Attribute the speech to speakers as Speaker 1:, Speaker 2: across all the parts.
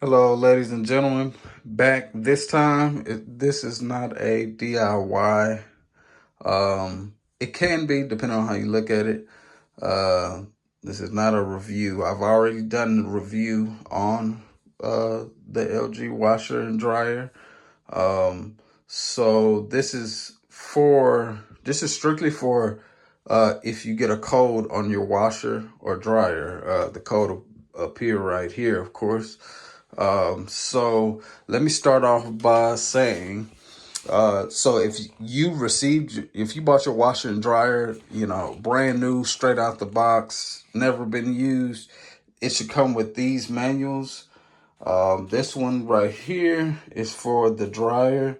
Speaker 1: Hello, ladies and gentlemen. Back this time. This is not a DIY. It can be, depending on how you look at it. Uh, this is not a review. I've already done a review on the LG washer and dryer. Um, so this is strictly for if you get a code on your washer or dryer. The code will appear right here, of course. So let me start off by saying, so if you bought your washer and dryer, brand new, straight out the box, never been used, it should come with these manuals. This one right here is for the dryer.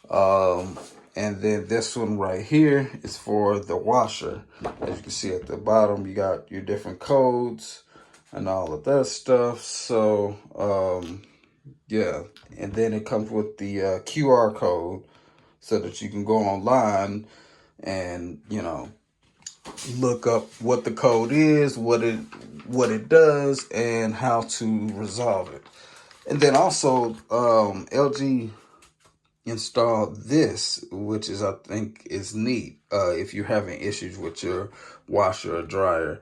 Speaker 1: Um, and then this one right here is for the washer. As you can see at the bottom, you got your different codes and all of that stuff. So, yeah. And then it comes with the QR code so that you can go online and, look up what the code is, what it does, and how to resolve it. And then also, LG installed this, which is I think is neat. If you're having issues with your washer or dryer,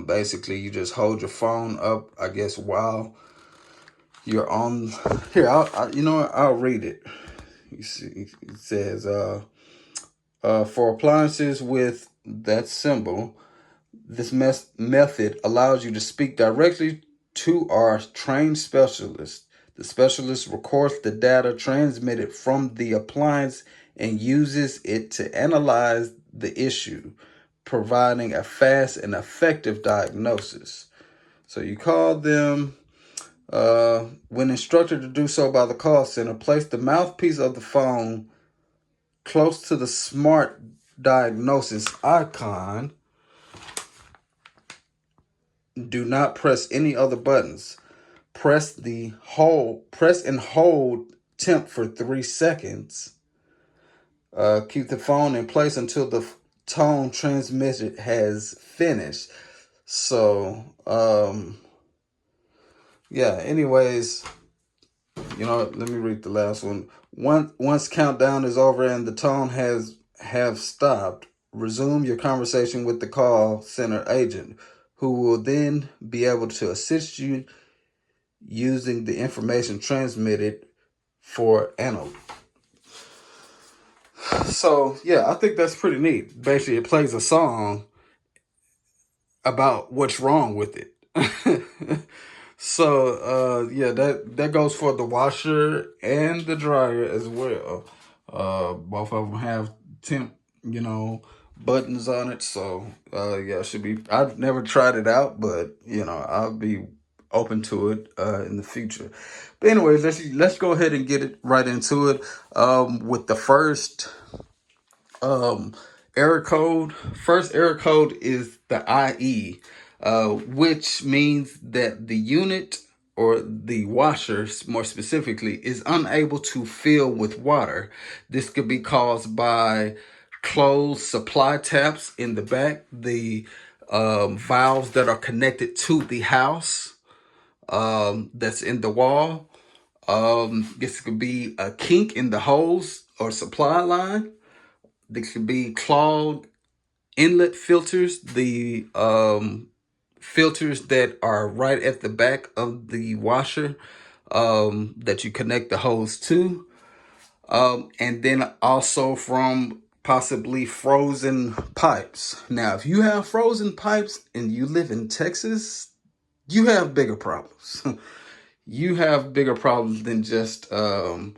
Speaker 1: basically you just hold your phone up, I guess, while you're on. Here, I'll read it. You see, it says, for appliances with that symbol, this method allows you to speak directly to our trained specialist. The specialist records the data transmitted from the appliance and uses it to analyze the issue, providing a fast and effective diagnosis. So you call them. When instructed to do so by the call center, place the mouthpiece of the phone close to the smart diagnosis icon. Do not press any other buttons. Press and hold temp for 3 seconds. Keep the phone in place until the tone transmitted has finished. So, yeah, anyways, let me read the last one. Once countdown is over and the tone have stopped, resume your conversation with the call center agent, who will then be able to assist you using the information transmitted for analysis. So yeah, I think that's pretty neat. Basically, it plays a song about what's wrong with it. So yeah, that goes for the washer and the dryer as well. Both of them have temp, buttons on it. So yeah, it should be. I've never tried it out, but I'll be open to it in the future. But anyways, let's go ahead and get it right into it. With the first um error code. First error code is the IE, which means that the unit or the washer, more specifically, is unable to fill with water. This could be caused by closed supply taps in the back, the valves that are connected to the house, that's in the wall. This could be a kink in the hose or supply line. There could be clogged inlet filters, the filters that are right at the back of the washer, that you connect the hose to. And then also from possibly frozen pipes. Now, if you have frozen pipes and you live in Texas, you have bigger problems. You have bigger problems than just the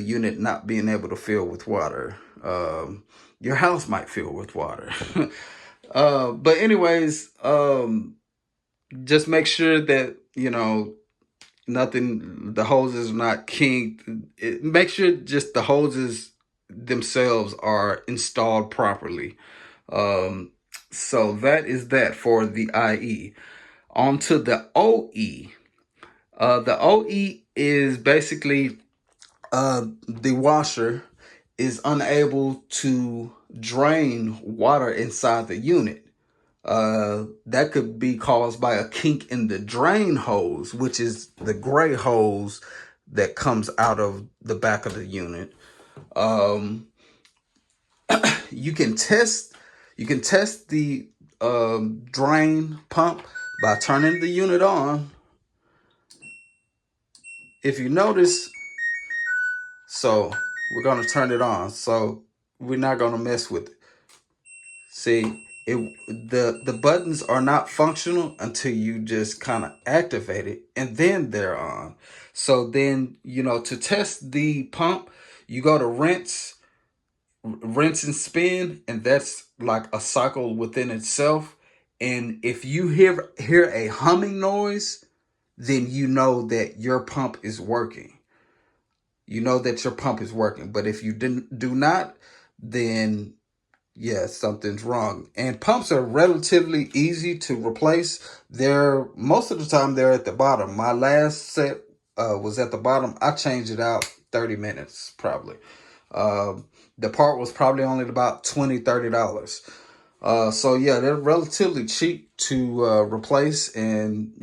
Speaker 1: unit not being able to fill with water. Your house might fill with water. But anyways, just make sure that nothing, the hoses are not kinked. Make sure just the hoses themselves are installed properly. um so that is that for the IE. On to the OE. The OE is basically, the washer is unable to drain water inside the unit. That could be caused by a kink in the drain hose, which is the gray hose that comes out of the back of the unit. Um, you can test the drain pump by turning the unit on. If you notice, so we're gonna turn it on. So we're not gonna mess with it. See, the buttons are not functional until you just kind of activate it, and then they're on. So then, to test the pump, you go to rinse and spin, and that's like a cycle within itself. And if you hear a humming noise, then you know that your pump is working. You know that your pump is working. But if you do not, then yeah, something's wrong. And pumps are relatively easy to replace. They're most of the time they're at the bottom. My last set was at the bottom. I changed it out 30 minutes probably. The part was probably only about $20-$30. So yeah, they're relatively cheap to replace, and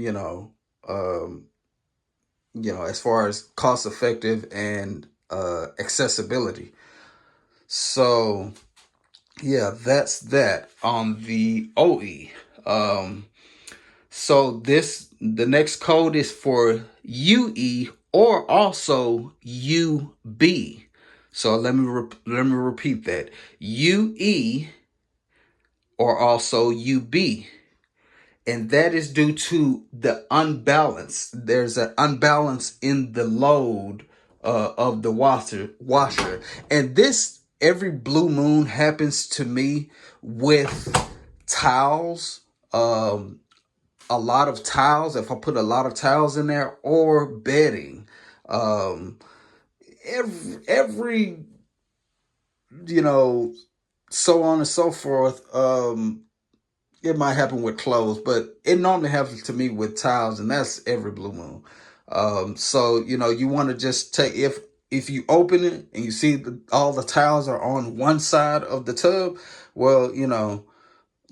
Speaker 1: as far as cost effective and accessibility. So yeah, that's that on the OE. So the next code is for UE or also UB. So let me repeat that. UE or also UB. And that is due to the unbalance. There's an unbalance in the load of the washer. And this every blue moon happens to me with towels. A lot of towels. If I put a lot of towels in there, or bedding. Every so on and so forth. It might happen with clothes, but it normally happens to me with towels, and that's every blue moon. So you want to just take, if you open it and you see all the towels are on one side of the tub, well,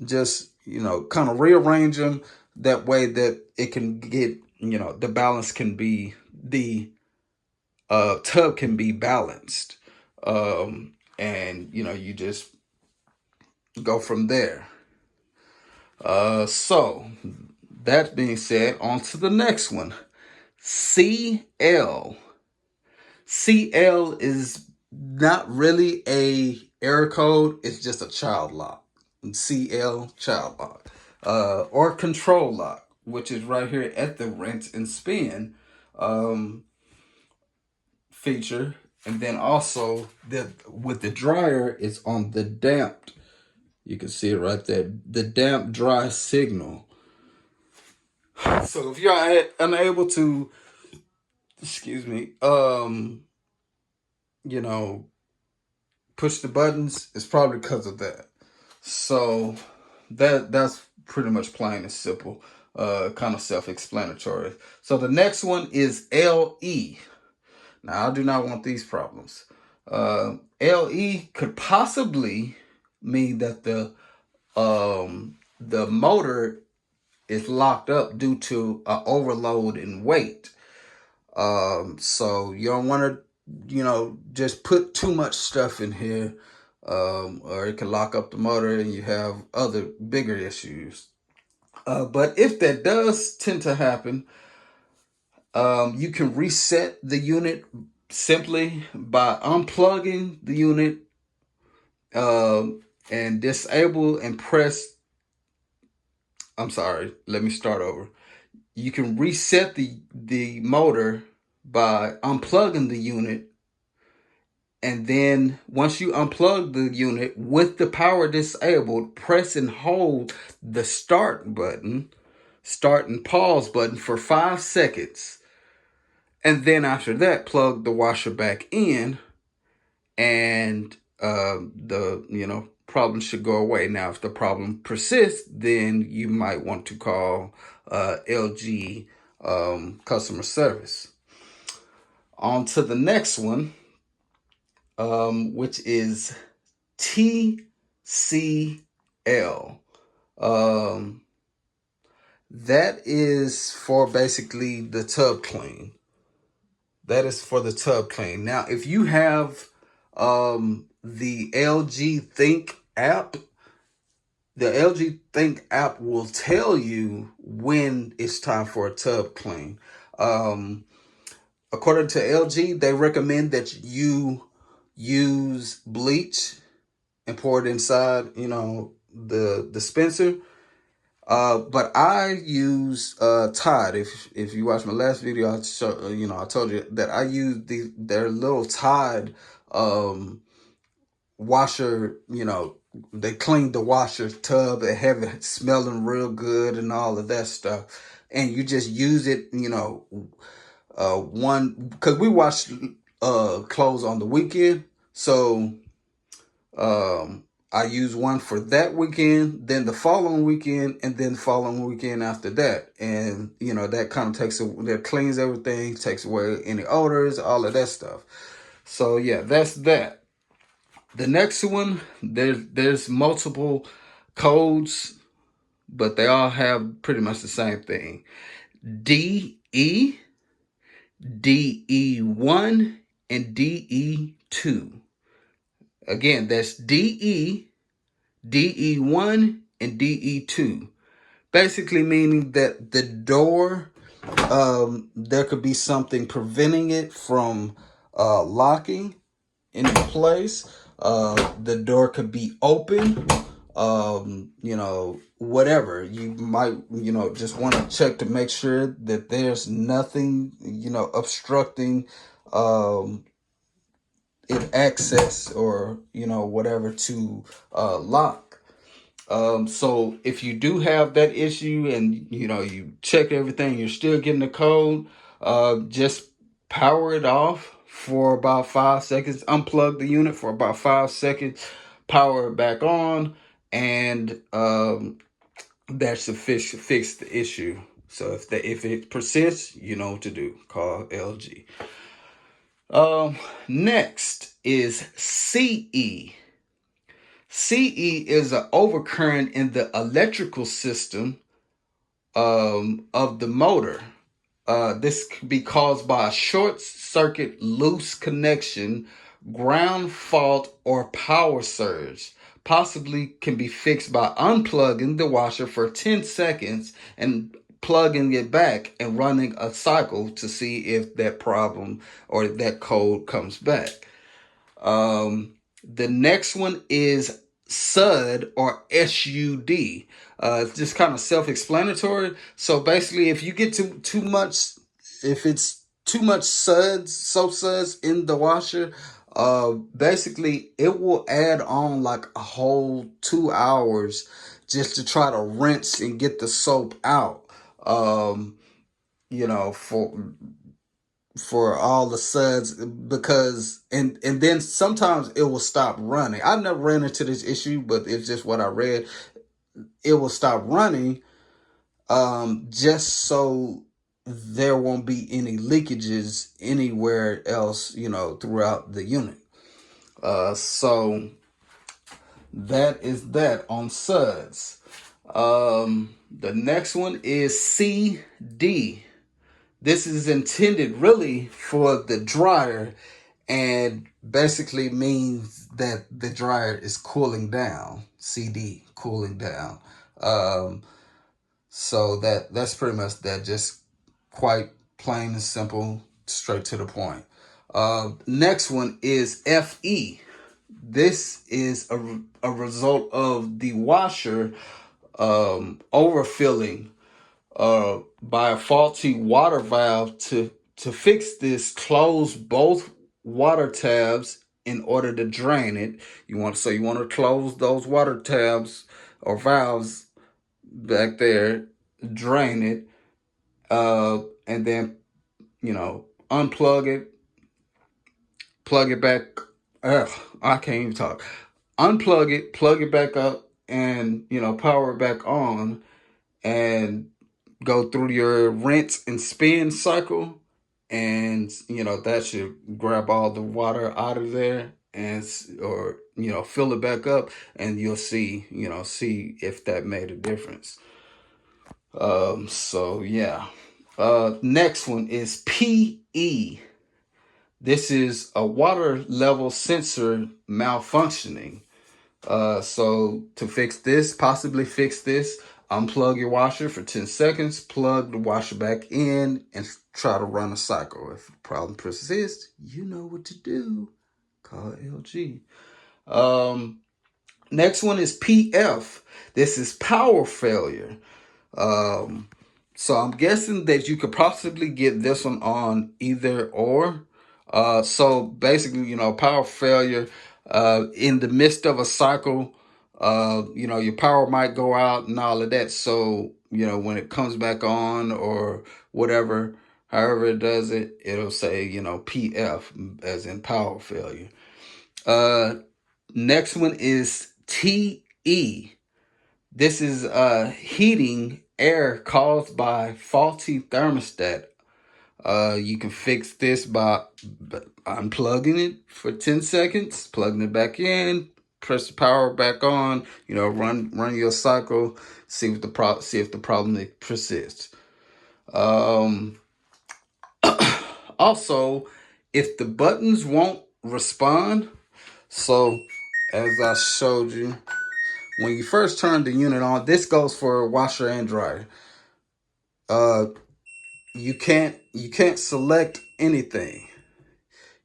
Speaker 1: just kind of rearrange them that way that it can get, the balance can be, the tub can be balanced, and you just go from there. So that being said, on to the next one. CL. CL is not really a error code. It's just a child lock. CL, child lock. Or control lock, which is right here at the rinse and spin feature. And then also with the dryer, it's on the damped. You can see it right there. The damp dry signal. So if you're unable to, excuse me, push the buttons, it's probably because of that. So that's pretty much plain and simple, kind of self-explanatory. So the next one is LE. Now I do not want these problems. LE could possibly mean that the motor is locked up due to an overload in weight. So you don't want to, just put too much stuff in here, or it can lock up the motor and you have other bigger issues. But if that does tend to happen, you can reset the unit simply by unplugging the unit, and disable and press. I'm sorry, let me start over. You can reset the motor by unplugging the unit, and then once you unplug the unit with the power disabled, press and hold the start and pause button for 5 seconds. And then after that, plug the washer back in, and the problem should go away. Now, if the problem persists, then you might want to call LG customer service. On to the next one, which is TCL. Um, that is for basically the tub clean. That is for the tub clean. Now, if you have the LG Think app, the LG Think app will tell you when it's time for a tub clean. Um, According to LG, they recommend that you use bleach and pour it inside, the dispenser. But I use Tide. If you watch my last video, I told you that I use their little Tide um washer. They clean the washer tub and have it smelling real good and all of that stuff. And you just use it, one, because we wash clothes on the weekend. So I use one for that weekend, then the following weekend, and then the following weekend after that. And, that kind of that cleans everything, takes away any odors, all of that stuff. So yeah, that's that. The next one, there's multiple codes, but they all have pretty much the same thing. DE, DE1, and DE2. Again, that's DE, DE1, and DE2. Basically meaning that the door, there could be something preventing it from locking into place. The door could be open. Whatever. You might, just want to check to make sure that there's nothing, obstructing it access or, whatever to lock. So if you do have that issue and, you check everything, you're still getting the code, just power it off for about 5 seconds, unplug the unit for about 5 seconds, power it back on, and that should fix the issue. So if it persists, you know what to do. Call LG. Next is CE. CE is an overcurrent in the electrical system of the motor. This could be caused by a short circuit, loose connection, ground fault, or power surge. Possibly can be fixed by unplugging the washer for 10 seconds and plugging it back and running a cycle to see if that problem or that code comes back. The next one is SUD or SUD. It's just kind of self-explanatory. So basically, if you get too much, if it's too much soap suds in the washer, basically it will add on like a whole 2 hours just to try to rinse and get the soap out. For all the suds, because and then sometimes it will stop running. I've never ran into this issue, but it's just what I read. It will stop running just so there won't be any leakages anywhere else, throughout the unit. So that is that on suds. The next one is CD. This is intended really for the dryer and basically means that the dryer is cooling down. CD, cooling down. So that's pretty much that. Just quite plain and simple, straight to the point. Next one is FE. This is a result of the washer overfilling by a faulty water valve. To fix this, close both water tabs in order to drain it. You want to close those water tabs or valves back there, drain it, and then unplug it, plug it back. I can't even talk. Unplug it, plug it back up, and power it back on, and go through your rinse and spin cycle, and that should grab all the water out of there, and or fill it back up, and you'll see if that made a difference. So yeah. Next one is PE. This is a water level sensor malfunctioning. So to possibly fix this, unplug your washer for 10 seconds, plug the washer back in, and try to run a cycle. If the problem persists, you know what to do. Call LG. Next one is PF. This is power failure. So I'm guessing that you could possibly get this one on either or. So basically, power failure, in the midst of a cycle, your power might go out and all of that. So, when it comes back on or whatever, however it does it, it'll say, PF as in power failure. Next one is TE. This is heating air caused by faulty thermostat. You can fix this by unplugging it for 10 seconds, plugging it back in, press the power back on, run your cycle, see if the problem persists. Also, if the buttons won't respond, so as I showed you, when you first turn the unit on, this goes for washer and dryer. You can't select anything.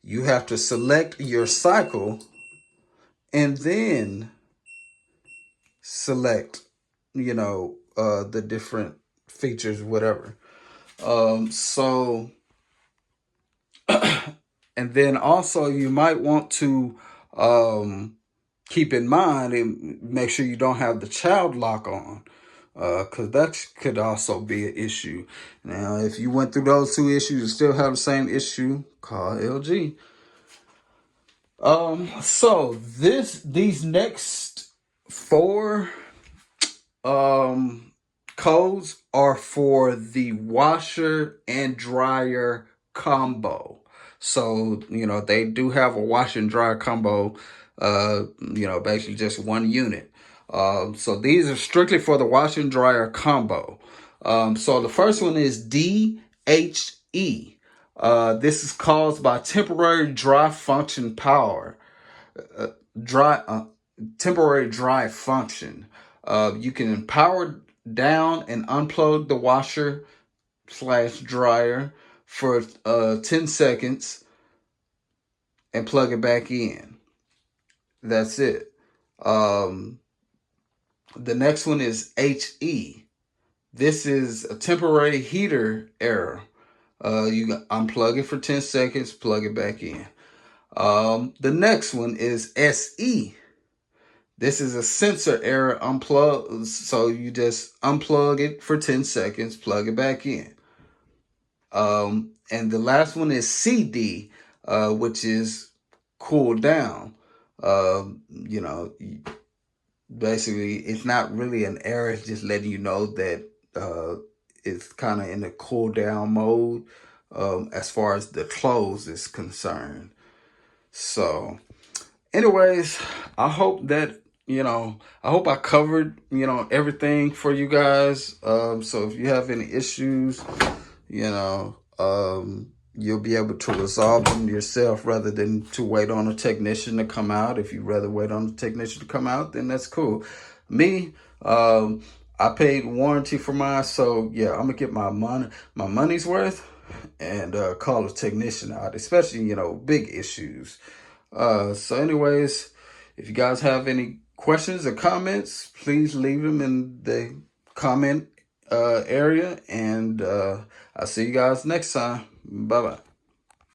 Speaker 1: You have to select your cycle and then select, the different features, whatever. So, and then also you might want to keep in mind and make sure you don't have the child lock on, because that could also be an issue. Now, if you went through those two issues and still have the same issue, call LG. So these next four codes are for the washer and dryer combo. So, they do have a washer and dryer combo, basically just one unit. So these are strictly for the washer and dryer combo. So the first one is DHE. This is caused by temporary dry function power. Temporary dry function. You can power down and unplug the washer / dryer for 10 seconds and plug it back in. That's it. The next one is HE. This is a temporary heater error. You unplug it for 10 seconds, plug it back in. The next one is SE. This is a sensor error unplug. So you just unplug it for 10 seconds, plug it back in. And the last one is CD, which is cool down. Basically, it's not really an error. It's just letting you know that it's kind of in a cool down mode as far as the close is concerned. So, anyways, I hope that, I hope I covered, everything for you guys. So if you have any issues, you'll be able to resolve them yourself rather than to wait on a technician to come out. If you'd rather wait on a technician to come out, then that's cool. Me, I paid warranty for mine, so yeah, I'm gonna get my money's worth and call a technician out, especially, big issues. So anyways, if you guys have any questions or comments, please leave them in the comment area, and I'll see you guys next time. Bye-bye.